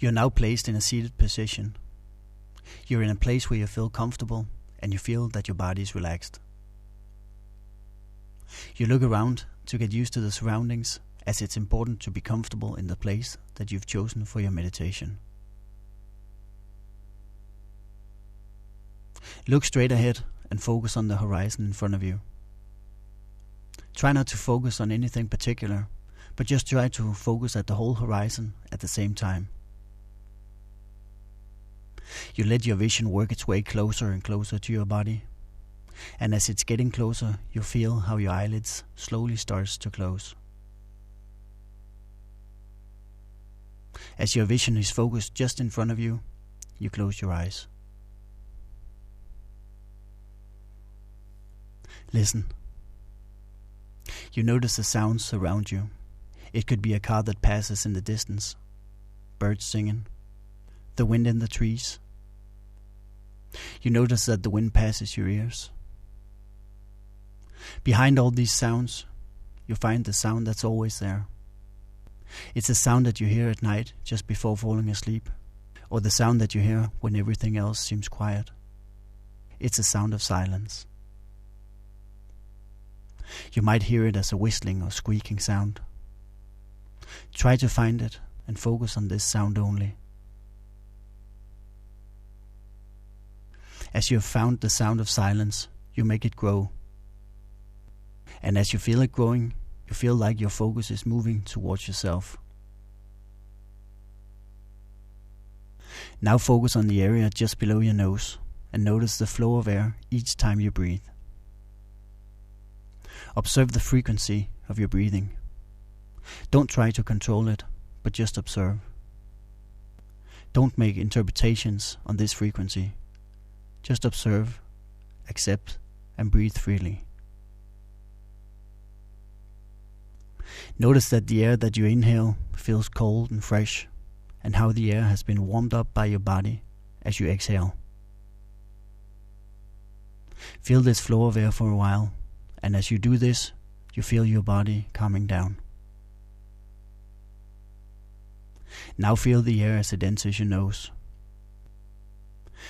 You're now placed in a seated position. You're in a place where you feel comfortable and you feel that your body is relaxed. You look around to get used to the surroundings, as it's important to be comfortable in the place that you've chosen for your meditation. Look straight ahead and focus on the horizon in front of you. Try not to focus on anything particular, but just try to focus at the whole horizon at the same time. You let your vision work its way closer and closer to your body, and as it's getting closer, you feel how your eyelids slowly starts to close. As your vision is focused just in front of you, you close your eyes. Listen. You notice the sounds around you. It could be a car that passes in the distance, birds singing, the wind in the trees. You notice that the wind passes your ears. Behind all these sounds, you find the sound that's always there. It's a sound that you hear at night just before falling asleep, or the sound that you hear when everything else seems quiet. It's a sound of silence. You might hear it as a whistling or squeaking sound. Try to find it and focus on this sound only. As you have found the sound of silence, you make it grow. And as you feel it growing, you feel like your focus is moving towards yourself. Now focus on the area just below your nose and notice the flow of air each time you breathe. Observe the frequency of your breathing. Don't try to control it, but just observe. Don't make interpretations on this frequency. Just observe, accept, and breathe freely. Notice that the air that you inhale feels cold and fresh, and how the air has been warmed up by your body as you exhale. Feel this flow of air for a while, and as you do this, you feel your body calming down. Now feel the air as it enters your nose.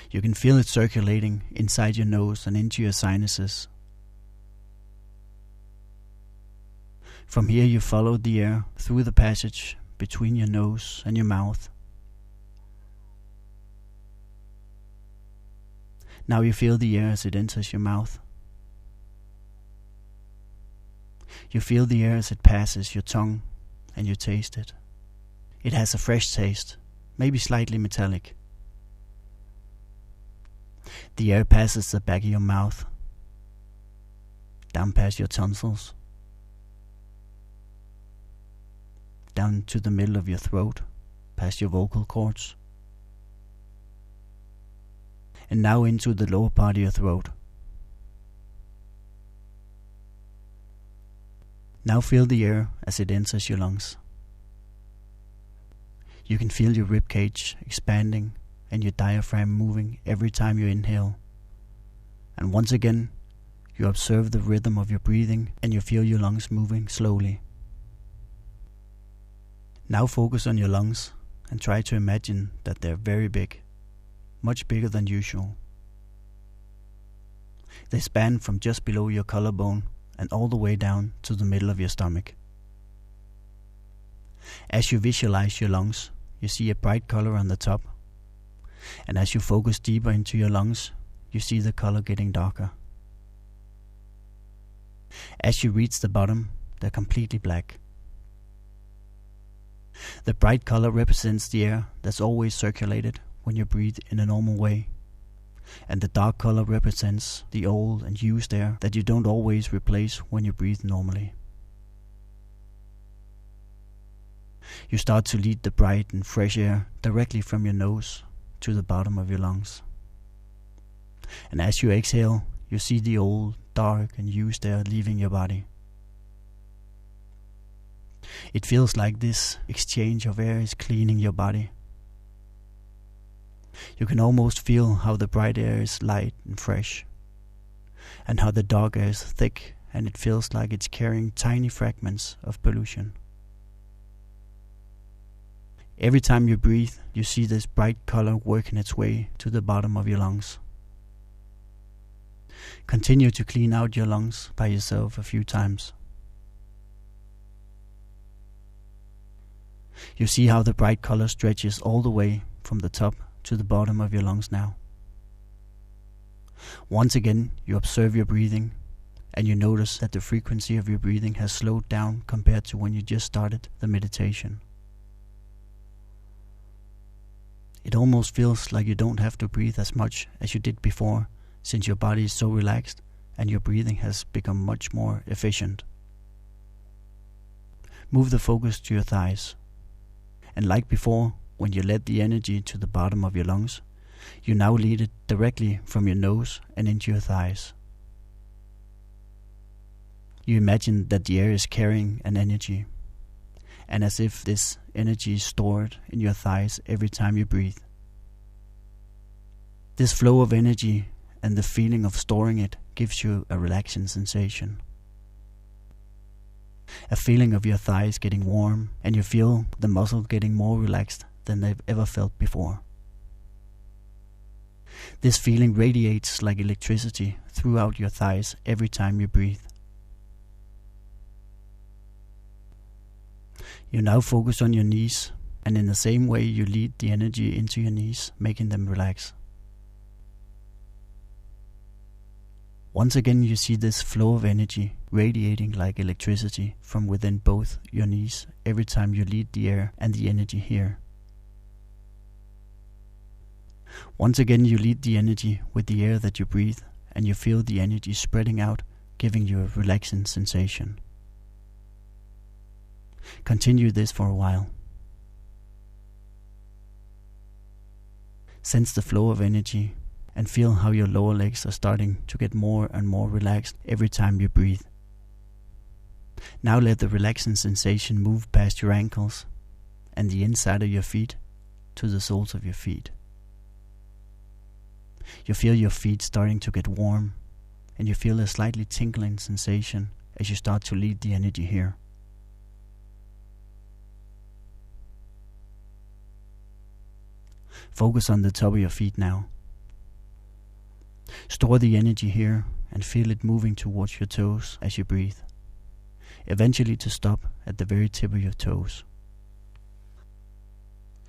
You can feel it circulating inside your nose and into your sinuses. From here you follow the air through the passage between your nose and your mouth. Now you feel the air as it enters your mouth. You feel the air as it passes your tongue and you taste it. It has a fresh taste, maybe slightly metallic. The air passes the back of your mouth, down past your tonsils, down to the middle of your throat, past your vocal cords, and now into the lower part of your throat. Now feel the air as it enters your lungs. You can feel your rib cage expanding and your diaphragm moving every time you inhale. And once again, you observe the rhythm of your breathing and you feel your lungs moving slowly. Now focus on your lungs and try to imagine that they're very big, much bigger than usual. They span from just below your collarbone and all the way down to the middle of your stomach. As you visualize your lungs, you see a bright color on the top, and as you focus deeper into your lungs, you see the color getting darker. As you reach the bottom, they're completely black. The bright color represents the air that's always circulated when you breathe in a normal way, and the dark color represents the old and used air that you don't always replace when you breathe normally. You start to lead the bright and fresh air directly from your nose to the bottom of your lungs. And as you exhale, you see the old, dark and used air leaving your body. It feels like this exchange of air is cleaning your body. You can almost feel how the bright air is light and fresh, and how the dark air is thick and it feels like it's carrying tiny fragments of pollution. Every time you breathe, you see this bright color working its way to the bottom of your lungs. Continue to clean out your lungs by yourself a few times. You see how the bright color stretches all the way from the top to the bottom of your lungs now. Once again, you observe your breathing, and you notice that the frequency of your breathing has slowed down compared to when you just started the meditation. It almost feels like you don't have to breathe as much as you did before, since your body is so relaxed and your breathing has become much more efficient. Move the focus to your thighs. And like before, when you led the energy to the bottom of your lungs, you now lead it directly from your nose and into your thighs. You imagine that the air is carrying an energy, and as if this energy is stored in your thighs every time you breathe. This flow of energy and the feeling of storing it gives you a relaxing sensation. A feeling of your thighs getting warm, and you feel the muscle getting more relaxed than they've ever felt before. This feeling radiates like electricity throughout your thighs every time you breathe. You now focus on your knees, and in the same way you lead the energy into your knees, making them relax. Once again you see this flow of energy radiating like electricity from within both your knees every time you lead the air and the energy here. Once again you lead the energy with the air that you breathe, and you feel the energy spreading out, giving you a relaxing sensation. Continue this for a while. Sense the flow of energy and feel how your lower legs are starting to get more and more relaxed every time you breathe. Now let the relaxing sensation move past your ankles and the inside of your feet to the soles of your feet. You feel your feet starting to get warm, and you feel a slightly tingling sensation as you start to lead the energy here. Focus on the top of your feet now. Store the energy here and feel it moving towards your toes as you breathe, eventually to stop at the very tip of your toes.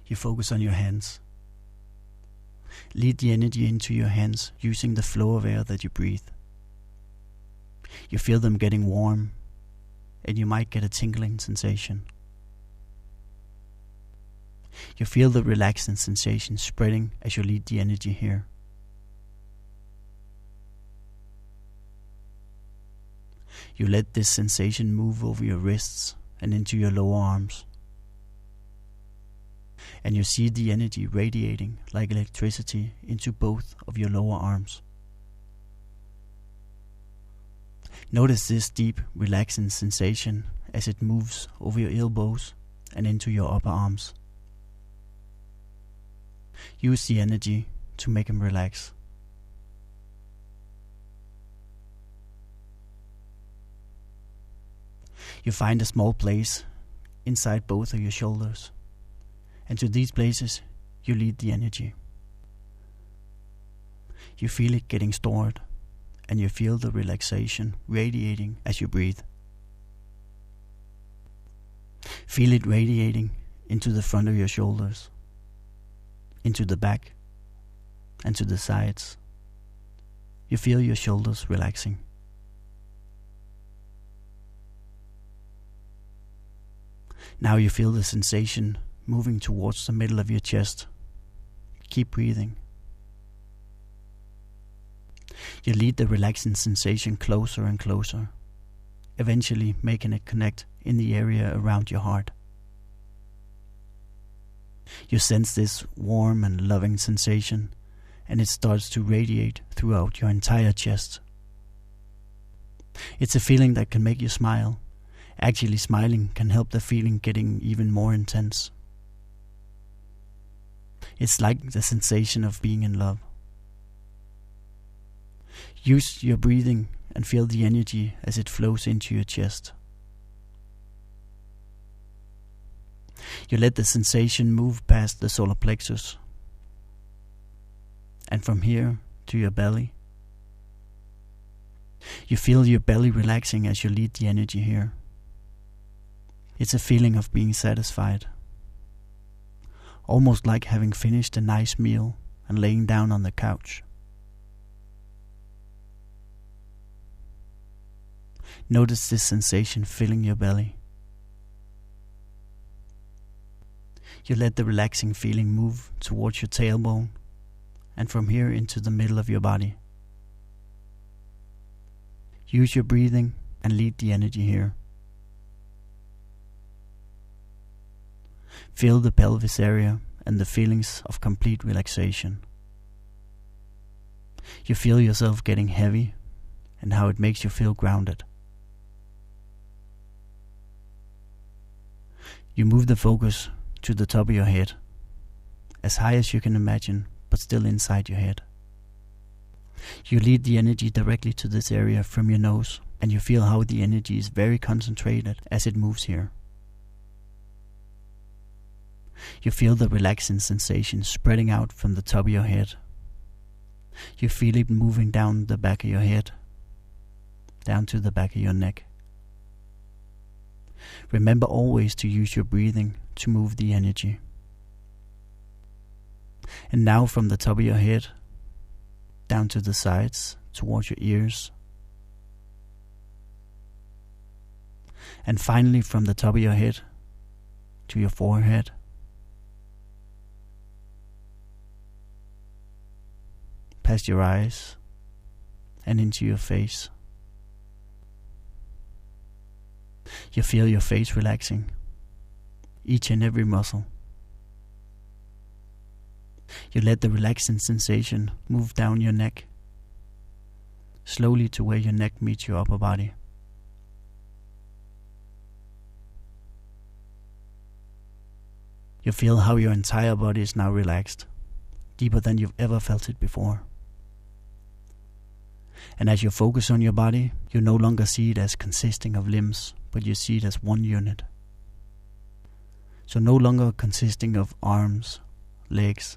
You focus on your hands. Lead the energy into your hands using the flow of air that you breathe. You feel them getting warm, and you might get a tingling sensation. You feel the relaxing sensation spreading as you lead the energy here. You let this sensation move over your wrists and into your lower arms. And you see the energy radiating like electricity into both of your lower arms. Notice this deep, relaxing sensation as it moves over your elbows and into your upper arms. Use the energy to make them relax. You find a small place inside both of your shoulders, and to these places you lead the energy. You feel it getting stored, and you feel the relaxation radiating as you breathe. Feel it radiating into the front of your shoulders, into the back, and to the sides. You feel your shoulders relaxing. Now you feel the sensation moving towards the middle of your chest. Keep breathing. You lead the relaxing sensation closer and closer, eventually making it connect in the area around your heart. You sense this warm and loving sensation, and it starts to radiate throughout your entire chest. It's a feeling that can make you smile. Actually, smiling can help the feeling getting even more intense. It's like the sensation of being in love. Use your breathing and feel the energy as it flows into your chest. You let the sensation move past the solar plexus, and from here to your belly. You feel your belly relaxing as you lead the energy here. It's a feeling of being satisfied, almost like having finished a nice meal and laying down on the couch. Notice this sensation filling your belly. You let the relaxing feeling move towards your tailbone and from here into the middle of your body. Use your breathing and lead the energy here. Feel the pelvis area and the feelings of complete relaxation. You feel yourself getting heavy and how it makes you feel grounded. You move the focus to the top of your head, as high as you can imagine, but still inside your head. You lead the energy directly to this area from your nose, and you feel how the energy is very concentrated as it moves here. You feel the relaxing sensation spreading out from the top of your head. You feel it moving down the back of your head, down to the back of your neck. Remember always to use your breathing to move the energy. And now from the top of your head, down to the sides, towards your ears. And finally from the top of your head, to your forehead. Past your eyes, and into your face. You feel your face relaxing, each and every muscle. You let the relaxing sensation move down your neck, slowly to where your neck meets your upper body. You feel how your entire body is now relaxed, deeper than you've ever felt it before. And as you focus on your body, you no longer see it as consisting of limbs, but you see it as one unit. So no longer consisting of arms, legs,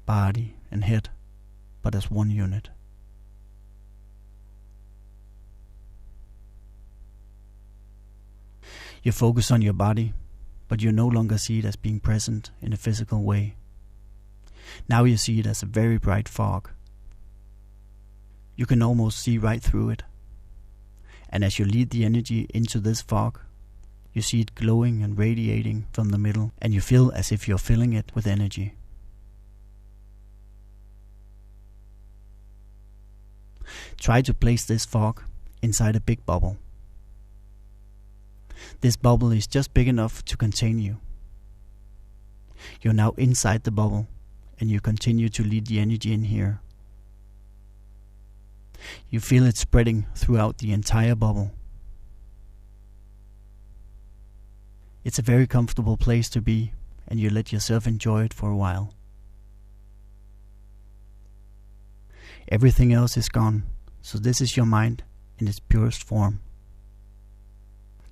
body and head, but as one unit. You focus on your body, but you no longer see it as being present in a physical way. Now you see it as a very bright fog. You can almost see right through it. And as you lead the energy into this fog, you see it glowing and radiating from the middle, and you feel as if you're filling it with energy. Try to place this fog inside a big bubble. This bubble is just big enough to contain you. You're now inside the bubble, and you continue to lead the energy in here. You feel it spreading throughout the entire bubble. It's a very comfortable place to be, and you let yourself enjoy it for a while. Everything else is gone, so this is your mind in its purest form.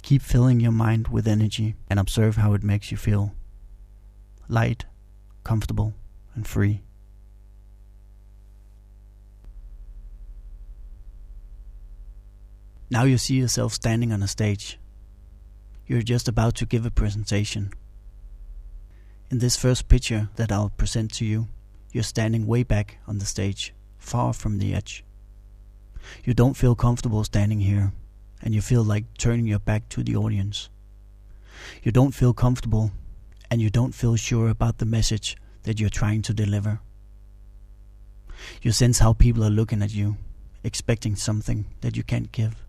Keep filling your mind with energy and observe how it makes you feel. Light, comfortable, and free. Now you see yourself standing on a stage. You're just about to give a presentation. In this first picture that I'll present to you, you're standing way back on the stage, far from the edge. You don't feel comfortable standing here, and you feel like turning your back to the audience. You don't feel comfortable, and you don't feel sure about the message that you're trying to deliver. You sense how people are looking at you, expecting something that you can't give.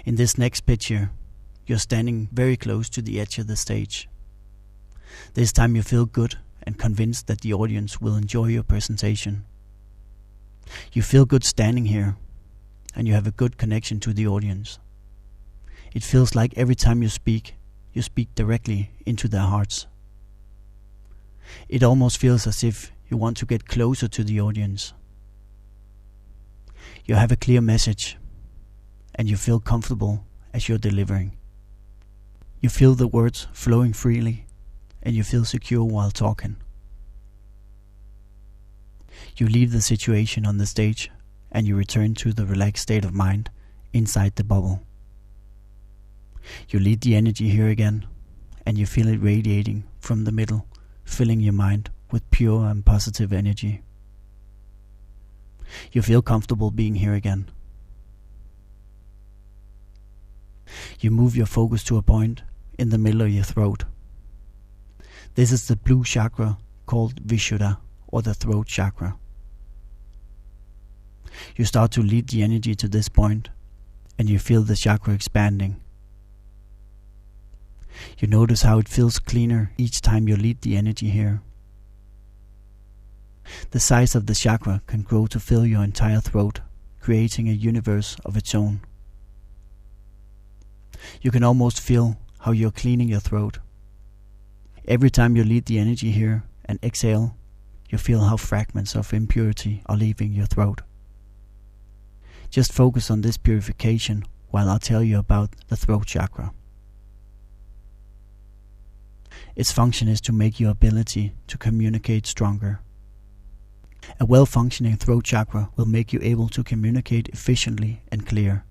In this next picture, you're standing very close to the edge of the stage. This time you feel good and convinced that the audience will enjoy your presentation. You feel good standing here, and you have a good connection to the audience. It feels like every time you speak directly into their hearts. It almost feels as if you want to get closer to the audience. You have a clear message, and you feel comfortable as you're delivering. You feel the words flowing freely, and you feel secure while talking. You leave the situation on the stage, and you return to the relaxed state of mind inside the bubble. You lead the energy here again, and you feel it radiating from the middle, filling your mind with pure and positive energy. You feel comfortable being here again. You move your focus to a point in the middle of your throat. This is the blue chakra called Vishudda, or the Throat Chakra. You start to lead the energy to this point, and you feel the chakra expanding. You notice how it feels cleaner each time you lead the energy here. The size of the chakra can grow to fill your entire throat, creating a universe of its own. You can almost feel how you're cleaning your throat. Every time you lead the energy here and exhale, you feel how fragments of impurity are leaving your throat. Just focus on this purification while I'll tell you about the throat chakra. Its function is to make your ability to communicate stronger. A well-functioning throat chakra will make you able to communicate efficiently and clear.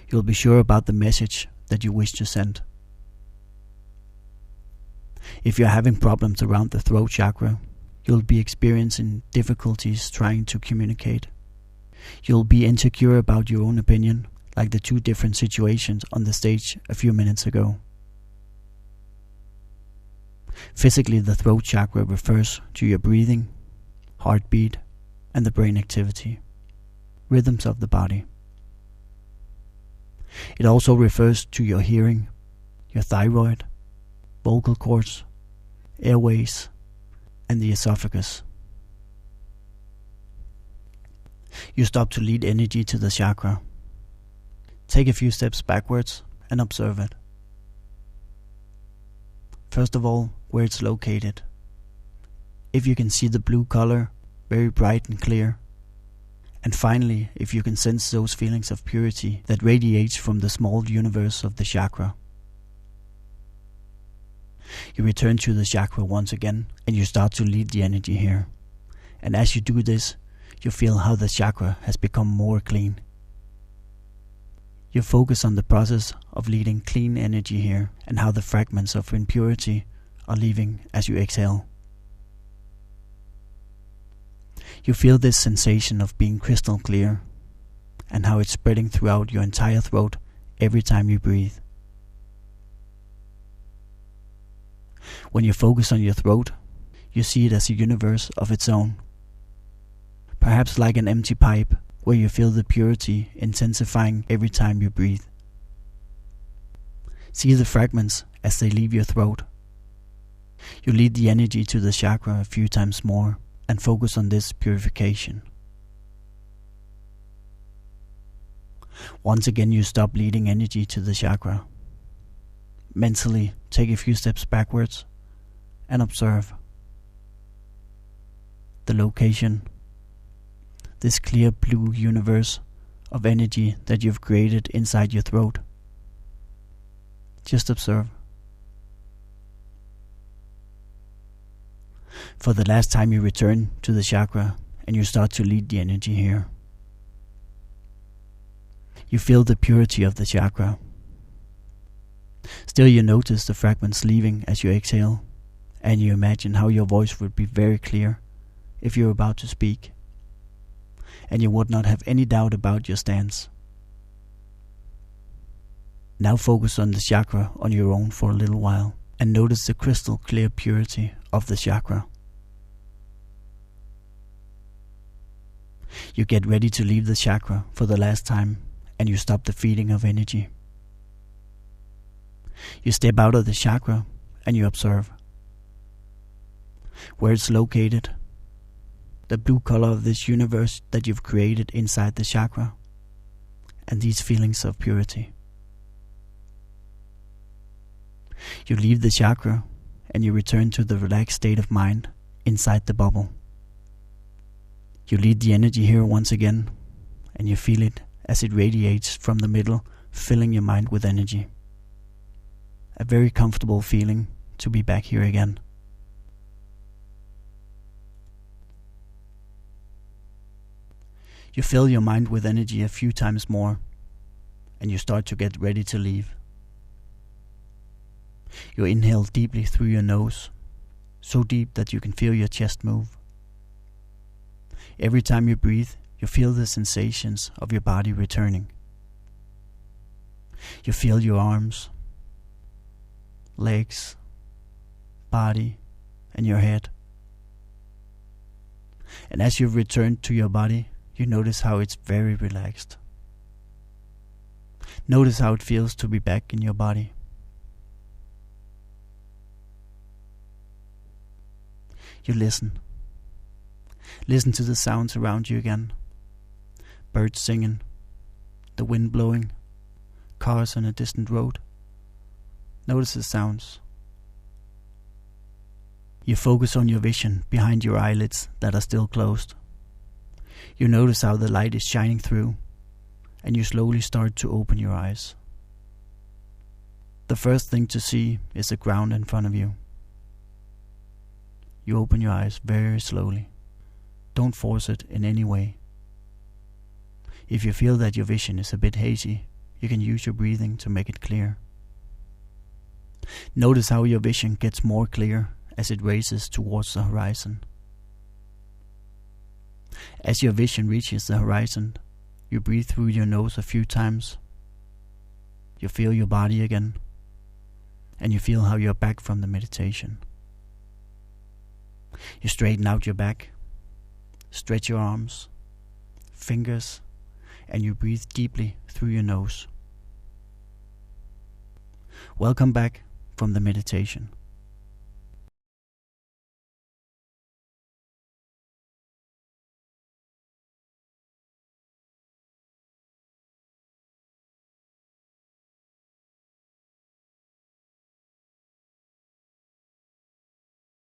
You'll be sure about the message that you wish to send. If you're having problems around the throat chakra, you'll be experiencing difficulties trying to communicate. You'll be insecure about your own opinion, like the two different situations on the stage a few minutes ago. Physically, the throat chakra refers to your breathing, heartbeat, and the brain activity, rhythms of the body. It also refers to your hearing, your thyroid, vocal cords, airways, and the esophagus. You stop to lead energy to the chakra. Take a few steps backwards and observe it. First of all, where it's located. If you can see the blue color, very bright and clear. And finally, if you can sense those feelings of purity that radiates from the small universe of the chakra. You return to the chakra once again, and you start to lead the energy here. And as you do this, you feel how the chakra has become more clean. You focus on the process of leading clean energy here, and how the fragments of impurity are leaving as you exhale. You feel this sensation of being crystal clear, and how it's spreading throughout your entire throat every time you breathe. When you focus on your throat, you see it as a universe of its own. Perhaps like an empty pipe, where you feel the purity intensifying every time you breathe. See the fragments as they leave your throat. You lead the energy to the chakra a few times more, and focus on this purification. Once again, you stop leading energy to the chakra. Mentally, take a few steps backwards and observe the location, this clear blue universe of energy that you've created inside your throat. Just observe. For the last time, you return to the chakra and you start to lead the energy here. You feel the purity of the chakra. Still, you notice the fragments leaving as you exhale, and you imagine how your voice would be very clear if you're about to speak, and you would not have any doubt about your stance. Now focus on the chakra on your own for a little while, and notice the crystal clear purity of the chakra. You get ready to leave the chakra for the last time, and you stop the feeding of energy. You step out of the chakra and you observe where it's located, the blue color of this universe that you've created inside the chakra, and these feelings of purity. You leave the chakra and you return to the relaxed state of mind inside the bubble. You lead the energy here once again, and you feel it as it radiates from the middle, filling your mind with energy. A very comfortable feeling to be back here again. You fill your mind with energy a few times more, and you start to get ready to leave. You inhale deeply through your nose, so deep that you can feel your chest move. Every time you breathe, you feel the sensations of your body returning. You feel your arms, legs, body, and your head. And as you've returned to your body, you notice how it's very relaxed. Notice how it feels to be back in your body. You listen. Listen to the sounds around you again. Birds singing, the wind blowing, cars on a distant road. Notice the sounds. You focus on your vision behind your eyelids that are still closed. You notice how the light is shining through, and you slowly start to open your eyes. The first thing to see is the ground in front of you. You open your eyes very slowly. Don't force it in any way. If you feel that your vision is a bit hazy, you can use your breathing to make it clear. Notice how your vision gets more clear as it races towards the horizon. As your vision reaches the horizon, you breathe through your nose a few times. You feel your body again, and you feel how you're back from the meditation. You straighten out your back, stretch your arms, fingers, and you breathe deeply through your nose. Welcome back from the meditation.